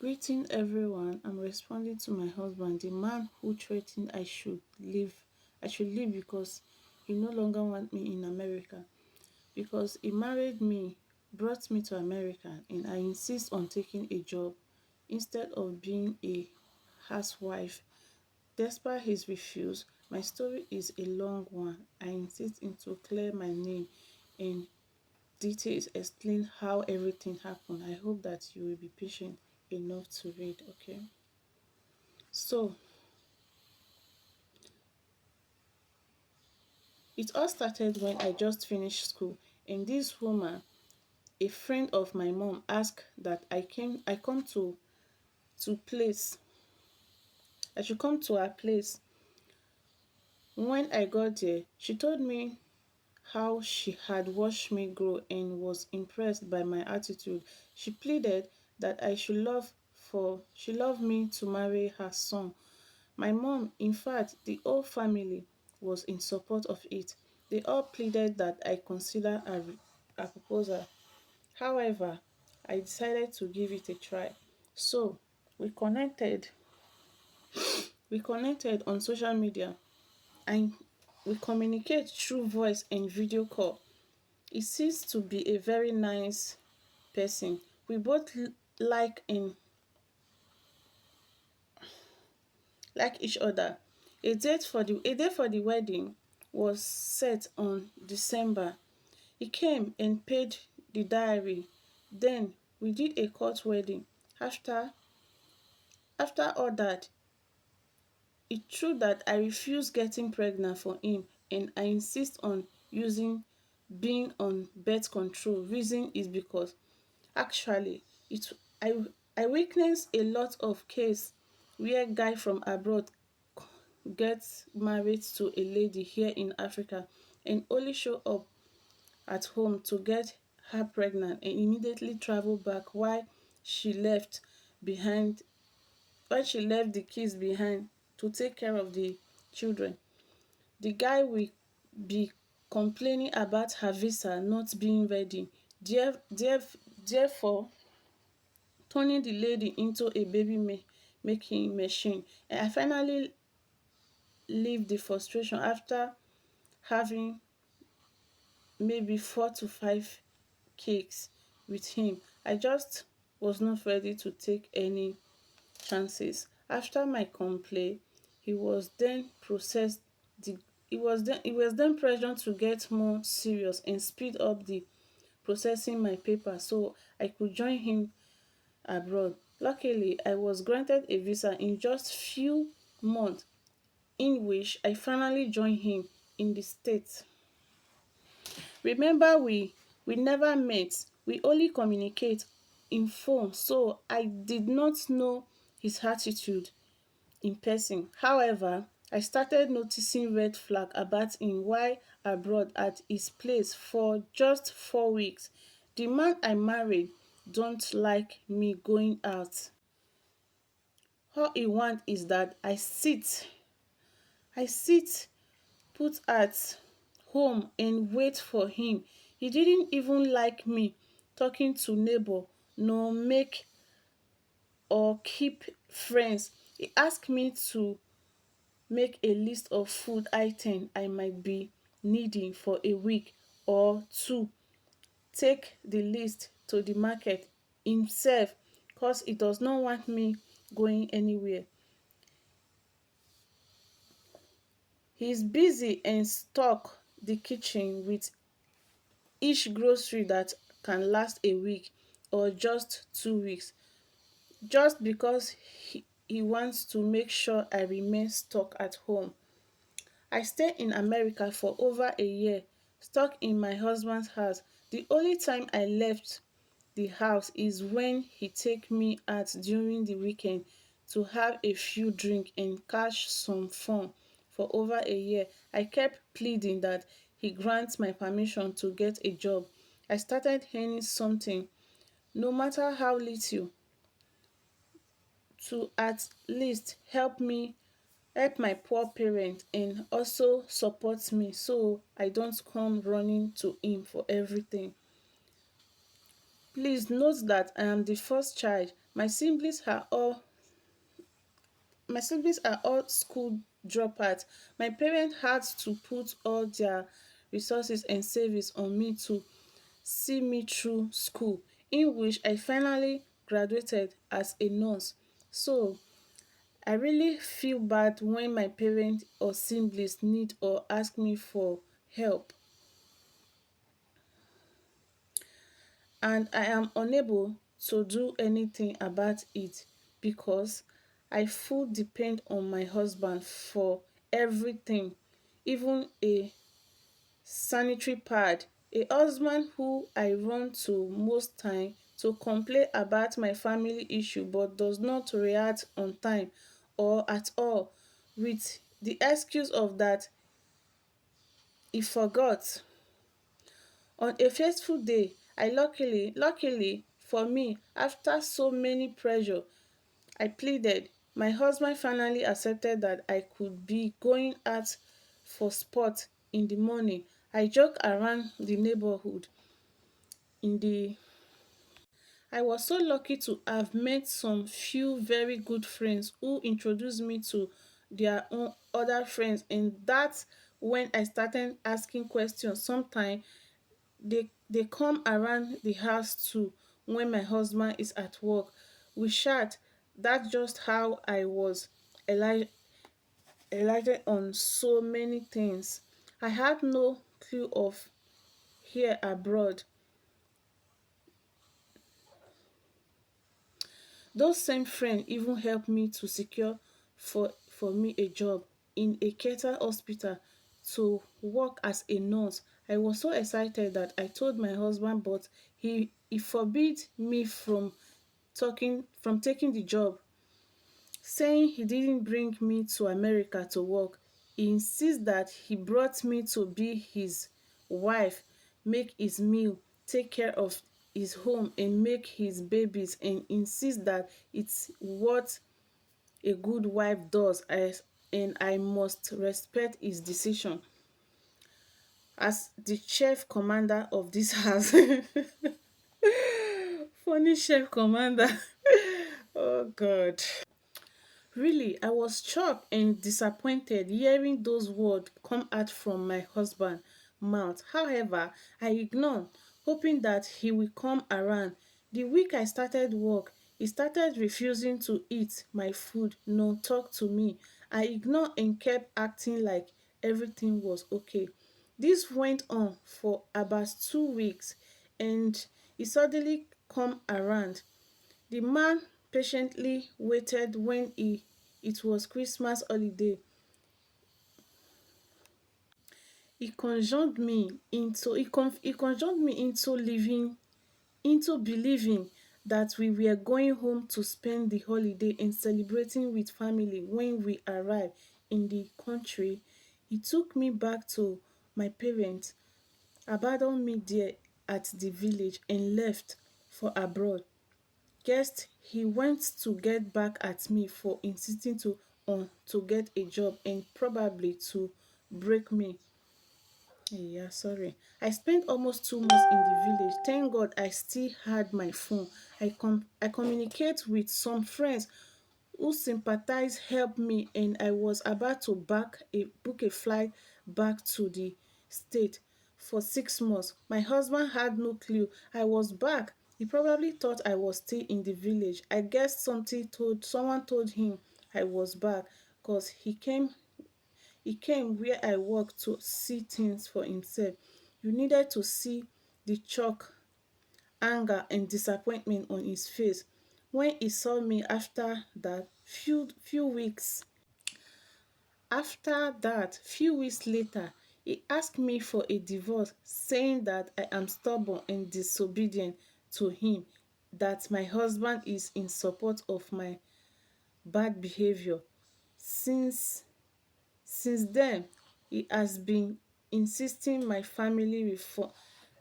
Greeting everyone. I'm responding to my husband, the man who threatened I should leave. I should leave because he no longer want me in America. Because he married me, brought me to America, and I insist on taking a job instead of being a housewife. Despite his refuse, my story is a long one. I insist to clear my name and details explain how everything happened. I hope that you will be patient enough to read, okay? So, it all started when I just finished school, and this woman, a friend of my mom, asked that I come to place I should come to her place. When I got there, she told me how she had watched me grow and was impressed by my attitude. She pleaded that she loved me to marry her son. My mom, in fact, the whole family was in support of it. They all pleaded that I consider a proposal. However, I decided to give it a try. So we connected. We connected on social media and we communicate through voice and video call. He seems to be a very nice person. We both like each other. A day for the wedding was set on December. He came and paid the dowry. Then we did a court wedding. After all that, it's true that I refuse getting pregnant for him and I insist on using being on birth control. Reason is because actually it I I witness a lot of case where guy from abroad gets married to a lady here in Africa and only show up at home to get her pregnant and immediately travel back she left behind while she left the kids behind to take care of the children. The guy will be complaining about her visa not being ready, there, there, therefore turning the lady into a making machine. And I finally leave the frustration after having maybe 4 to 5 cakes with him. I just was not ready to take any chances. After my complaint, he was then processed the he was then pressured to get more serious and speed up the processing my paper so I could join him abroad. Luckily, I was granted a visa in just few months, in which I finally joined him in the States. Remember, we never met. We only communicate in phone, so I did not know his attitude in person. However, I started noticing red flag about him while abroad at his place for just 4 weeks. The man I married don't like me going out. All he want is that I sit put at home and wait for him. He didn't even like me talking to neighbor nor make or keep friends. He asked me to make a list of food items I might be needing for a week or two. Take the list to the market himself cause he does not want me going anywhere. He's busy and stock the kitchen with each grocery that can last a week or just 2 weeks just because he wants to make sure I remain stuck at home. I stayed in America for over a year, stuck in my husband's house. The only time I left the house is when he take me out during the weekend to have a few drink and catch some fun. For over a year, I kept pleading that he grant my permission to get a job. I started earning something, no matter how little, to at least help my poor parents and also support me so I don't come running to him for everything. Please note that I am the first child. My siblings are all school dropouts. My parents had to put all their resources and savings on me to see me through school, in which I finally graduated as a nurse. So I really feel bad when my parents or siblings need or ask me for help, and I am unable to do anything about it because I full depend on my husband for everything, even a sanitary pad. A husband who I run to most time to complain about my family issue but does not react on time or at all, with the excuse of that he forgot. On a fateful day, I luckily for me, after so many pressure, I pleaded. My husband finally accepted that I could be going out for sport in the morning. I joke around the neighborhood in the I was so lucky to have met some few very good friends who introduced me to their own other friends, and that's when I started asking questions. Sometimes they come around the house too when my husband is at work. We chat. That's just how I was enlightened on so many things I had no clue of here abroad. Those same friends even helped me to secure for me a job in a Keta hospital to work as a nurse. I was so excited that I told my husband, but he forbid me from taking the job, saying he didn't bring me to America to work. He insists that he brought me to be his wife, make his meal, take care of his home and make his babies, and insists that it's what a good wife does, and I must respect his decision as the chef commander of this house. Funny chef commander. Oh God. Really, I was shocked and disappointed hearing those words come out from my husband's mouth. However, I ignored, hoping that he will come around. The week I started work, he started refusing to eat my food, nor talk to me. I ignored and kept acting like everything was okay. This went on for about 2 weeks, and he suddenly come around. The man patiently waited when it was Christmas holiday. He conjured me into believing that we were going home to spend the holiday and celebrating with family. When we arrived in the country, he took me back to my parents, abandoned me there at the village, and left for abroad. Guessed he went to get back at me for insisting to get a job and probably to break me. Yeah, sorry. I spent almost 2 months in the village. Thank God I still had my phone. I communicate with some friends who sympathize, help me, and I was about to book a flight back to the state for 6 months. My husband had no clue I was back. He probably thought I was still in the village. I guess someone told him I was back because he came where I work to see things for himself. You needed to see the shock, anger and disappointment on his face when he saw me. Few weeks later, he asked me for a divorce, saying that I am stubborn and disobedient to him, that my husband is in support of my bad behavior. Since then, he has been insisting my family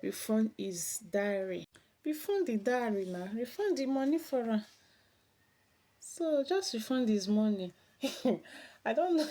refund his diary. Refund the diary now. Refund the money for am. So just refund his money. I don't know.